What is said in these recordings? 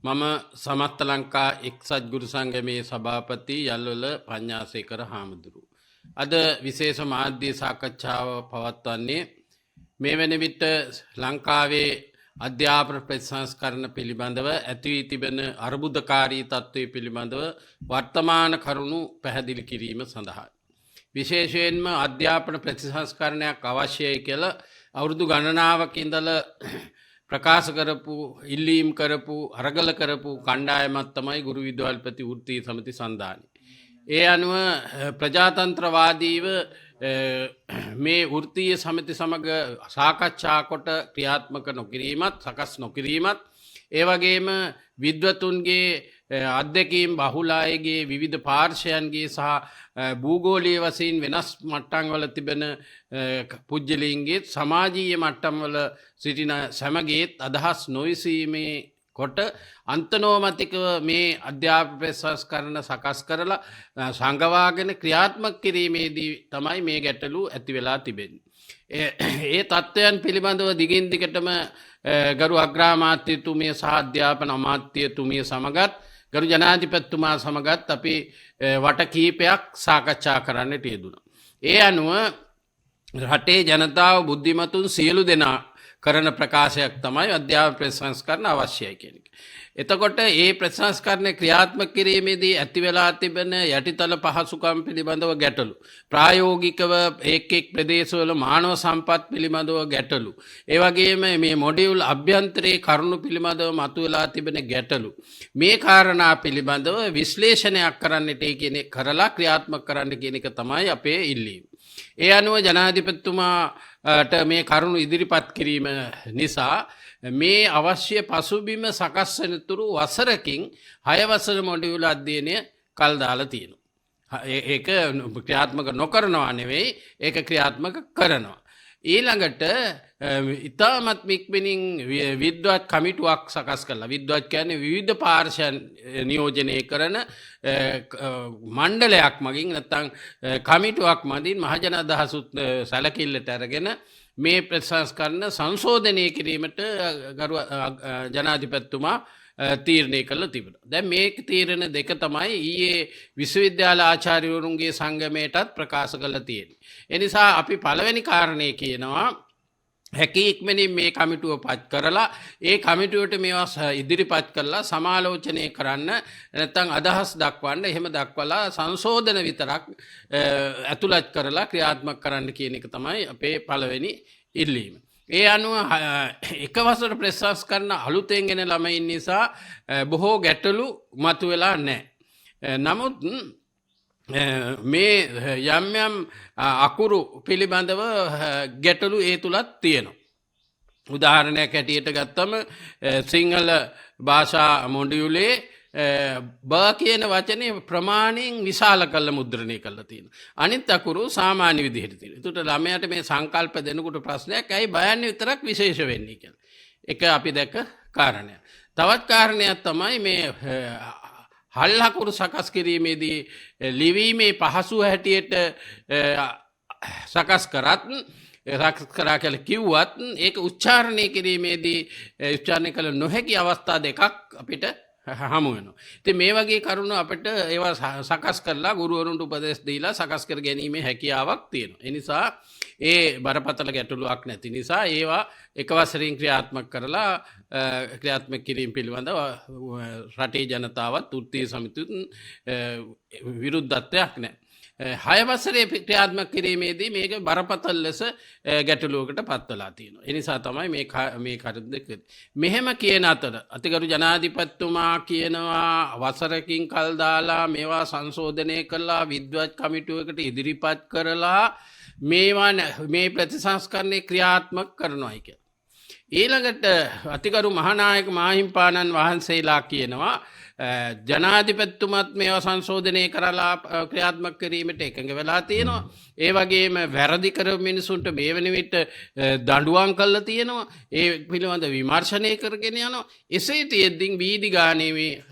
මම සමස්ත ලංකා එක්සත් ගුරු සංගමේ සභාපති යල්වල පඤ්ඤාසේකර හාමුදුරු. අද විශේෂ මාධ්‍ය සාකච්ඡාව පවත්වන්නේ මේ වෙන විට ලංකාවේ අධ්‍යාපන ප්‍රතිසංස්කරණ පිළිබඳව ඇති වී තිබෙන අර්බුදකාරී තත්ත්වය පිළිබඳව වර්තමාන කරුණු පැහැදිලි කිරීම සඳහා. විශේෂයෙන්ම අධ්‍යාපන ප්‍රතිසංස්කරණයක් අවශ්‍යයි කියලා අවුරුදු ගණනාවක ඉඳලා ප්‍රකාශ කරපු ඉල්ලීම් කරපු අරගල කරපු කණ්ඩායමක් තමයි ගුරු විද්‍යාල්පති වෘත්තීය සමිති සන්ධානය. ඒ අනුව ප්‍රජාතන්ත්‍රවාදීව මේ වෘත්තීය සමිති සමග සාකච්ඡා කොට ක්‍රියාත්මක නොකිරීමත් සකස් නොකිරීමත් ඒ වගේම විද්වතුන්ගේ අධ්‍යක්ීම් බහුල අයගේ විවිධ පාර්ශවයන්ගේ සහ භූගෝලීය වශයෙන් වෙනස් මට්ටම් වල තිබෙන පුජ්‍යලීන්ගේ සමාජීය මට්ටම් වල සිටින සමගේත් අදහස් නොවිසීමේ කොට අන්තනෝමතිකව මේ අධ්‍යාපන ප්‍රතිසංස්කරණ සකස් කරලා සංගවාගෙන ක්‍රියාත්මක කිරීමේදී තමයි මේ ගැටලු ඇති වෙලා තිබෙන්නේ. ඒ තත්ත්වයන් පිළිබඳව දිගින් දිගටම ගරු අග්‍රාමාත්‍යතුමිය සහ අධ්‍යාපන අමාත්‍යතුමිය සමගත් ගරු ජනාධිපතිතුමා සමගත් අපි වට කීපයක් සාකච්ඡා කරන්නට යෙදුණා. ඒ අනුව රටේ ජනතාව බුද්ධිමතුන් සියලු දෙනා කරන ප්‍රකාශයක් තමයි අධ්‍යාපන ප්‍රතිසංස්කරණ අවශ්‍යයි කියන එක. එතකොට මේ ප්‍රතිසංස්කරණ ක්‍රියාත්මක කිරීමේදී ඇති වෙලා තිබෙන යටිතල පහසුකම් පිළිබඳව ගැටලු, ප්‍රායෝගිකව එක් ප්‍රදේශවල මානව සම්පත් පිළිබඳව ගැටලු, ඒ වගේම මේ මොඩියුල් අභ්‍යන්තරයේ කරුණු පිළිබඳව මතුවලා තිබෙන ගැටලු, මේ කාරණා පිළිබඳව විශ්ලේෂණයක් කරන්නට කියන කරලා ක්‍රියාත්මක කරන්න කියන එක තමයි අපේ ඉල්ලීම. ඒ අනුව ජනාධිපතිතුමාට මේ කරුණු ඉදිරිපත් කිරීම නිසා මේ අවශ්‍ය පසුබිම සකස් වෙන තුරු වසරකින් 6 වසර මොඩියුල් අධ්‍යයනය කල් දාලා තියෙනවා. ඒක ක්‍රියාත්මක නොකරනවා නෙවෙයි, ඒක ක්‍රියාත්මක කරනවා. ඊළඟට ඉතාමත් ඉක්මනින් විද්වත් කමිටුවක් සකස් කරලා, විද්වත් කියන්නේ විවිධ පාර්ශවයන් නියෝජනය කරන මණ්ඩලයක් මගින් නැත්නම් කමිටුවක් මගින් මහජන අදහසුත් සැලකිල්ලට අරගෙන මේ ප්‍රතිසංස්කරණ සංශෝධනය කිරීමට ගරු ජනාධිපතිතුමා තීරණය කළා තිබුණා. දැන් මේ තීරණ දෙක තමයි ඊයේ විශ්වවිද්‍යාල ආචාර්යවරුන්ගේ සංගමයටත් ප්‍රකාශ කළා තියෙන්නේ. ඒ නිසා අපි පළවෙනි කාරණේ කියනවා හැකි ඉක්මනින් මේ කමිටුව පත් කරලා ඒ කමිටුවට මේවා ඉදිරිපත් කරලා සමාලෝචනය කරන්න නැත්නම් අදහස් දක්වන්න, එහෙම දක්වලා සංශෝධන විතරක් ඇතුළත් කරලා ක්‍රියාත්මක කරන්න කියන එක තමයි අපේ පළවෙනි ඉල්ලීම. ඒ අනුව එක වසර ප්‍රතිසංස්කරණ අලුතෙන් එන ළමයින් නිසා බොහෝ ගැටලු මතුවෙලා නැහැ. නමුත් මේ යම් යම් අකුරු පිළිබඳව ගැටලු ඒ තුලත් තියෙනවා. උදාහරණයක් හැටියට ගත්තම සිංහල භාෂා මොඩියුලේ බ කියන වචනේ ප්‍රමාණයෙන් විශාල කළ මුද්‍රණය කරලා තියෙනවා. අනිත් අකුරු සාමාන්‍ය විදිහට තියෙනවා. ඒකට ළමයාට මේ සංකල්ප දෙනකොට ප්‍රශ්නයක් ඇයි බයන්නේ විතරක් විශේෂ වෙන්නේ කියලා. ඒක අපි දැක්ක කාරණයක්. තවත් කාරණයක් තමයි මේ හල් අකුරු සකස් කිරීමේදී ලිවීමේ පහසු හැටියට සකස් කරත් කරා කියලා කිව්වත් ඒක උච්චාරණය කිරීමේදී උච්චාරණය කළ නොහැකි අවස්ථා දෙකක් අපිට හමු වෙනවා. ඉතින් මේ වගේ කරුණු අපිට ඒවා සකස් කරලා ගුරුවරුන්ට උපදෙස් දීලා සකස් කර ගැනීමේ හැකියාවක් තියෙනවා. ඒ නිසා ඒ බරපතල ගැටලුවක් නැති නිසා ඒවා එක වසරින් ක්‍රියාත්මක කරලා ක්‍රියාත්මක කිරීම පිළිබඳව රටේ ජනතාවත් වෘත්තීය සමිතියත් විරුද්ධත්වයක් නැහැ. 6 වසරේ ක්‍රියාත්මක කිරීමේදී මේක බරපතල ලෙස ගැටලුවකට පත් වෙලා තියෙනවා. ඒ නිසා තමයි මේ කරුණ දෙක. මෙහෙම කියන අතර අතිගරු ජනාධිපතිතුමා කියනවා වසරකින් කල් දාලා මේවා සංශෝධනය කරලා විද්වත් කමිටුවකට ඉදිරිපත් කරලා මේවා මේ ප්‍රතිසංස්කරණේ ක්‍රියාත්මක කරනවායි කියලා. ඊළඟට අතිගරු මහානායක මාහිම්පාණන් වහන්සේලා කියනවා ජනාධිපතිතුමත් මේවා සංශෝධනය කරලා ක්‍රියාත්මක කිරීමට එකඟ වෙලා තියෙනවා. ඒ වගේම වැරදි කරපු මිනිසුන්ට මේ වෙන විට දඬුවම් කළා තියෙනවා. ඒ පිළිබඳ විමර්ශනය කරගෙන යනවා. එසේ තියෙද්දී වීදි ගානේ මේ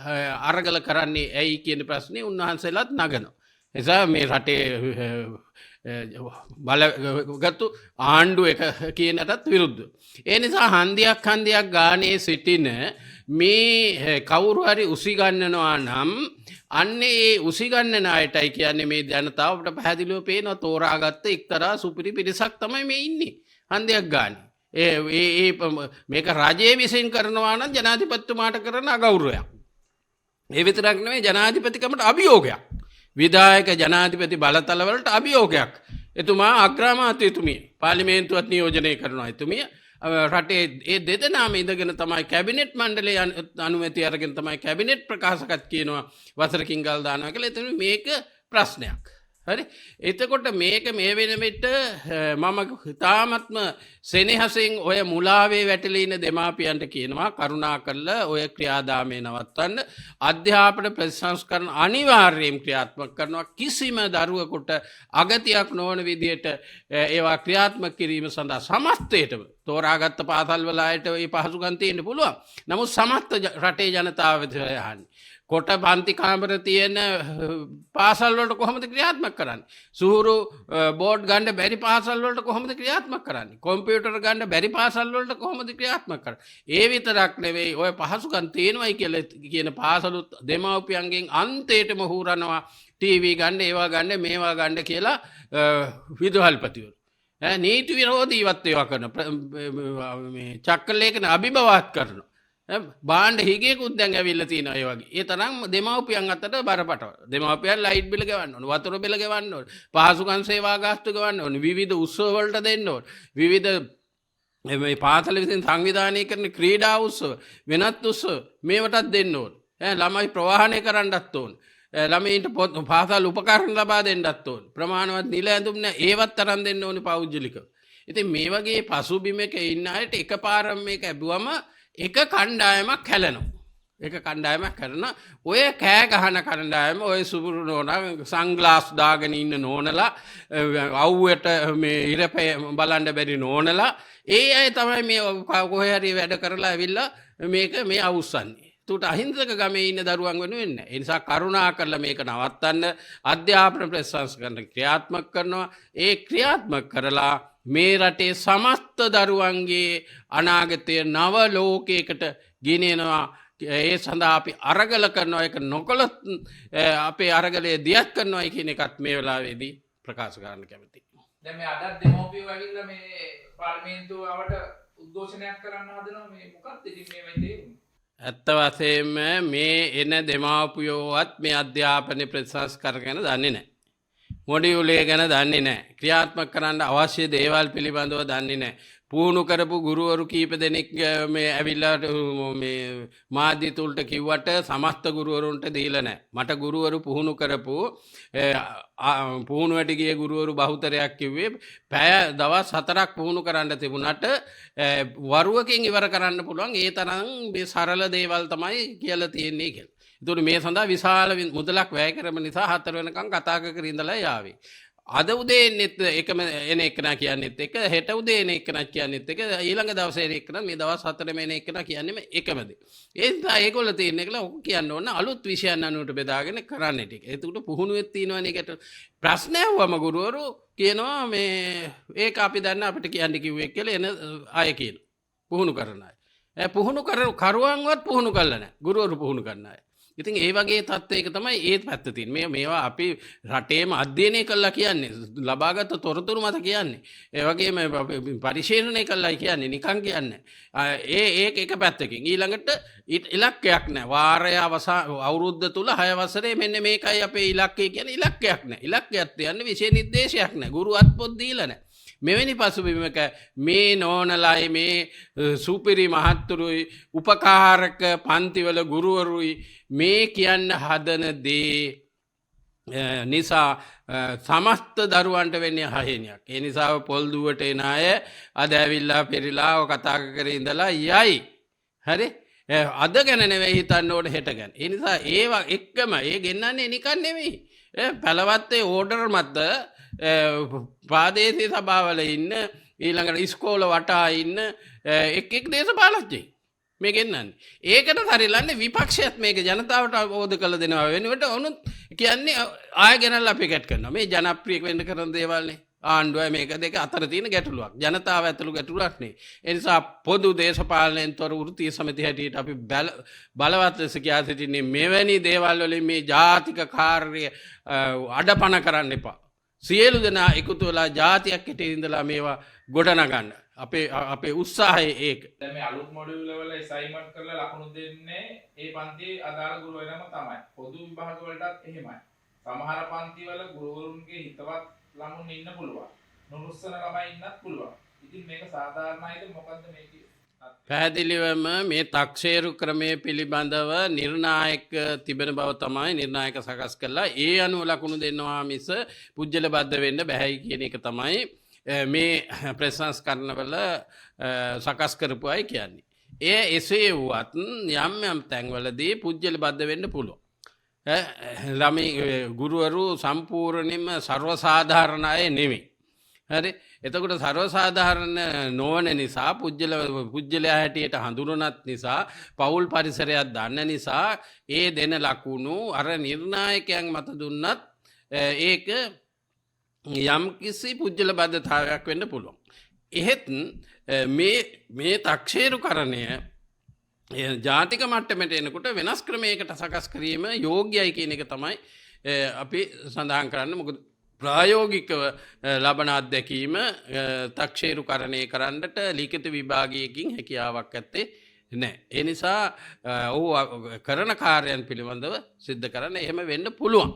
අරගල කරන්නේ ඇයි කියන ප්‍රශ්නේ උන්වහන්සේලාත් නගනවා. එසා මේ රටේ බලගත්තු ආණ්ඩුව එක කියනටත් විරුද්ධ. ඒ නිසා හන්දියක් ගානේ සිටින මේ කවුරු හරි උසිගන්නනවා නම් අන්නේ ඒ උසිගන්නන අයටයි කියන්නේ මේ ජනතාවට පැහැදිලිව පේනවා තෝරාගත්ත එක්තරා සුපිරි පිරිසක් තමයි මේ ඉන්නේ හන්දියක් ගන්න. මේක රජයේ විසින් කරනවා නම් ජනාධිපතිතුමාට කරන අගෞරවයක්. ඒ විතරක් නෙවෙයි ජනාධිපතිකමට අභියෝගයක්. විධායක ජනාධිපති බලතලවලට අභියෝගයක්. එතුමා අග්‍රාමාත්‍යතුමිය පාර්ලිමේන්තුවත් නියෝජනය කරනවා. එතුමිය රටේ ඒ දෙදෙනාම ඉඳගෙන තමයි කැබිනට් මණ්ඩලයේ අනුමැතිය අරගෙන තමයි කැබිනට් ප්‍රකාශකත් කියනවා වසරකින් ගල් දානවා කියලා. එතන මේක ප්‍රශ්නයක්. හරි. එතකොට මේක මේ වෙන විට මම තාමත්ම සෙනෙහසෙන් ඔය මුලාවේ වැටලා ඉන්න දෙමාපියන්ට කියනවා කරුණාකරලා ඔය ක්‍රියාදාමය නවත්තන්න. අධ්‍යාපන ප්‍රතිසංස්කරණ අනිවාර්යයෙන් ක්‍රියාත්මක කරනවා. කිසිම දරුවෙකුට අගතියක් නොවන විදිහට ඒවා ක්‍රියාත්මක කිරීම සඳහා සමස්තයටම තෝරාගත්ත පාසල් වල අයට මේ පහසුකම් තියෙන්න පුළුවන්. නමුත් සමස්ත රටේ ජනතාව යහන්නේ කොට පන්ති කාමර තියෙන පාසල් වලට කොහොමද ක්‍රියාත්මක කරන්නේ? සූරු බෝඩ් ගන්න බැරි පාසල් වලට කොහොමද ක්‍රියාත්මක කරන්නේ? කම්පියුටර් ගන්න බැරි පාසල් වලට කොහොමද ක්‍රියාත්මක කරන්නේ? ඒ විතරක් නෙවෙයි ඔය පහසුකම් තියෙනවයි කියලා කියන පාසලුත් දෙමව්පියන්ගෙන් අන්තයටම හූරනවා ටීවී ගන්න ඒවා ගන්න මේවා ගන්න කියලා විදුහල්පතිවරු. නීති විරෝධීවත් ඒවා කරන මේ චක්‍රලේඛන අභිබවත් කරනවා. බාණ්ඩ හිගේකුත් දැන් ඇවිල්ලා තියෙනවා ඒ වගේ. ඒ තරම් දෙමව්පියන් අතට බරපතල. දෙමව්පියන් ලයිට් බිල ගෙවන්න ඕන, වතුර බිල ගෙවන්න ඕන, පහසුකම් සේවා ගාස්තු ගෙවන්න ඕන, විවිධ උත්සව වලට දෙන්න ඕන. විවිධ මේ පාසල විසින් සංවිධානය කරන ක්‍රීඩා උත්සව, වෙනත් උත්සව මේවටත් දෙන්න ඕන. ළමයි ප්‍රවාහනය කරන්නත් ඕන. ළමයින්ට පාසල් උපකරණ ලබා දෙන්නත් ඕන. ප්‍රමාණවත් නිල ඇඳුම් නැහැ ඒවත් තරම් දෙන්න ඕනේ පෞද්ගලිකව. ඉතින් මේ වගේ පසුබිමක ඉන්න අයට එකපාරම මේක ඇබුවම එක කණ්ඩායමක් හැලෙනවා. එක කණ්ඩායමක් කරන ඔය කෑ ගහන කණ්ඩායම ඔය සුපුරු නෝනා සංග්ලාස් දාගෙන ඉන්න නෝනලා අවුවට මේ ඉරපය බලන්න බැරි නෝනලා ඒ අය තමයි මේ කොහේ හරි වැඩ කරලා ඇවිල්ලා මේක මේ අවුස්සන්නේ. ඒකට අහිංසක ගමේ ඉන්න දරුවන් වෙනුවෙන් නෑ. ඒ නිසා කරුණා කරලා මේක නවත්තන්න අධ්‍යාපන ප්‍රතිසංස්කරණ ක්‍රියාත්මක කරනවා. ඒ ක්‍රියාත්මක කරලා මේ රටේ සමස්ත දරුවන්ගේ අනාගතය නව ලෝකයකට ගෙනෙනවා. ඒ සඳහා අපි අරගල කරනවා. ඒක නොකළොත් අපේ අරගලය දියත් කරනවා කියන එකත් මේ වෙලාවේදී ප්‍රකාශ කරන්න කැමතියි. දැන් මේ අදත් දෙමෝපියෝ ඇවිල්ලා මේ පාර්ලිමේන්තුවට උද්ඝෝෂණයක් කරන්න හදනවා. මේ මොකක්ද ඉතින් මේ වෙන්නේ? ඇත්ත වශයෙන්ම මේ එන දෙමාපියෝවත් මේ අධ්‍යාපන ප්‍රතිසංස්කරණ ගැන දන්නේ නැහැ. මොඩියුලේ ගැන දන්නේ නැහැ. ක්‍රියාත්මක කරන්න අවශ්‍ය දේවල් පිළිබඳව දන්නේ නැහැ. පුහුණු කරපු ගුරුවරු කීප දෙනෙක් මේ ඇවිල්ලා මේ මාධ්‍ය තුලට කිව්වට සමස්ත ගුරුවරුන්ට දීලා නැහැ. මට ගුරුවරු පුහුණු කරපු පුහුණුවට ගිය ගුරුවරු බහුතරයක් කිව්වේ පැය දවස් 4ක් පුහුණු කරන්න තිබුණාට වරුවකින් ඉවර කරන්න පුළුවන් ඒ තරම් මේ සරල දේවල් තමයි කියලා තියෙන්නේ කියලා. ඒතකොට මේ සඳහා විශාල මුදලක් වැය කරන නිසා 4 වෙනකම් කතා කර ඉඳලා යාවේ. අද උදේ එන්නෙත් එකම එන එකනා කියන්නෙත් එක හෙට උදේ එන එකනා කියන්නෙත් එක ඊළඟ දවසේ එන එකනා මේ දවස් 4 එන එකනා කියන්නේම එකමද. ඒ නිසා ඒගොල්ලෝ තියෙන එකලා ඔක කියන්න ඕන අලුත් විෂයන් අනුවට බෙදාගෙන කරන්න ටික. ඒකට පුහුණුවෙත් තියෙනවනේ ඒකට ප්‍රශ්නයක් වම ගුරුවරු කියනවා මේ ඒක අපි දන්න අපිට කියන්න කිව්වේ කියලා එන අය කියන. පුහුණු කරන අය. පුහුණු කරුවන්වත් පුහුණු කළා නැහැ. ගුරුවරු පුහුණු කරන අය. ඉතින් ඒ වගේ තත්ත්වයක තමයි ඒ පැත්ත තියෙන්නේ. මේවා අපි රටේම අධ්‍යයනය කළා කියන්නේ ලබාගත් තොරතුරු මත කියන්නේ. ඒ වගේම පරිශීලනය කළා කියන්නේ නිකන් කියන්නේ. ඒක එක පැත්තකින් ඊළඟට ඉලක්කයක් නැහැ. වාරය අවුරුද්ද තුල 6 වසරේ මෙන්න මේකයි අපේ ඉලක්කය කියන්නේ ඉලක්කයක් නැහැ. ඉලක්කයක් තියන්නේ විෂය නිර්දේශයක් නැහැ. ගුරුවත් පොත් දීලා නැහැ. මෙවැනි පසුබිමක මේ නෝනලයි මේ සුපිරි මහත්තුරුයි උපකාරක පන්තිවල ගුරුවරුයි මේ කියන්න හදන දේ නිසා සමස්ත දරුවන්ට වෙන්නේ හානියක්. ඒ නිසා පොල් දුවට එන අය අද ඇවිල්ලා පෙරිලා කතා කර ඉඳලා යයි. හරි? අද ගැන නෙවෙයි හිතන්න ඕනේ හෙට ගැන. ඒ නිසා ඒවා එක්කම ඒ ගෙන්නන්නේ නිකන් නෙවෙයි. පළවත්තේ ඕඩර් මත ප්‍රාදේශීය සභාවල ඉන්න ඊළඟට ඉස්කෝල වටා ඉන්න එක් දේශපාලඥයෝ මේ ගෙන්නන්නේ. ඒකට හරිලන්නේ විපක්ෂයත් මේක ජනතාවට අවබෝධ කළ දෙනවා වෙනුවට උනුත් කියන්නේ ආය ගෙනල්ලා පිකට් කරනවා. මේ ජනප්‍රිය වෙන්න කරන දේවල්නේ. ආණ්ඩුවයි මේක දෙක අතර තියෙන ගැටලුවක්. ජනතාව ඇතුළු ගැටලුවක් නේ. ඒ නිසා පොදු දේශපාලනයෙන් තොර වෘත්තීය සමිතිය හැටියට අපි බලවත් ලෙස කියා සිටින්නේ මෙවැනි දේවල් වලින් මේ ජාතික කාර්ය අඩපණ කරන්න එපා. සියලු දෙනා එකතු වෙලා ජාතියක් හිටියේ ඉඳලා මේවා ගොඩනගන්න. අපේ උත්සාහය ඒක. දැන් මේ අලුත් මොඩියුල් වල අසයින්මන්ට් කරලා ලකුණු දෙන්නේ ඒ පන්තියේ අදාළ ගුරුවරයාම තමයි. පොදු විභාග වලටත් එහෙමයි. සමහර පන්ති වල ගුරුවරුන්ගේ හිතවත් ළමුන් ඉන්න පුළුවන්. නුරුස්සන ළමයි ඉන්නත් පුළුවන්. ඉතින් මේක සාධාරණයිද මොකද්ද මේකේ? පැහැදිලිවම මේ තක්සේරු ක්‍රමය පිළිබඳව නිර්ණායක තිබෙන බව තමයි නිර්ණායක සකස් කළා. ඒ අනුව ලකුණු දෙනවා මිස පුජ්‍යල බද්ධ වෙන්න බැහැයි කියන එක තමයි මේ ප්‍රසංස්කරණවල සකස් කරපු අය කියන්නේ. එසේ වුවත් යම් තැන්වලදී පුජ්‍යල බද්ධ වෙන්න පුළුවන්. ළමයි ගුරුවරු සම්පූර්ණයෙන්ම සර්වසාධාරණ අය නෙමෙයි. හරි. එතකොට සර්වසාධාරණ නොවන නිසා පුජ්‍යලයා හැටියට හඳුනනත් නිසා පවුල් පරිසරයක් දන්න නිසා ඒ දෙන ලකුණු අර නිර්ණායකයන් මත දුන්නත් ඒක යම් කිසි පුජ්‍යල බද්ධතාවයක් වෙන්න පුළුවන්. එහෙත් මේ තක්ෂේරුකරණය ජාතික මට්ටමට එනකොට වෙනස් ක්‍රමයකට සකස් කිරීම යෝග්‍යයි කියන එක තමයි අපි සඳහන් කරන්න. මොකද ප්‍රායෝගිකව ලබන අත්දැකීම තක්ෂේරුකරණය කරන්නට ලිඛිත විභාගයකින් හැකියාවක් ඇත්තේ නැහැ. ඒ නිසා ඔහු කරන කාර්යයන් පිළිබඳව සිද්ධ කරන්න එහෙම වෙන්න පුළුවන්.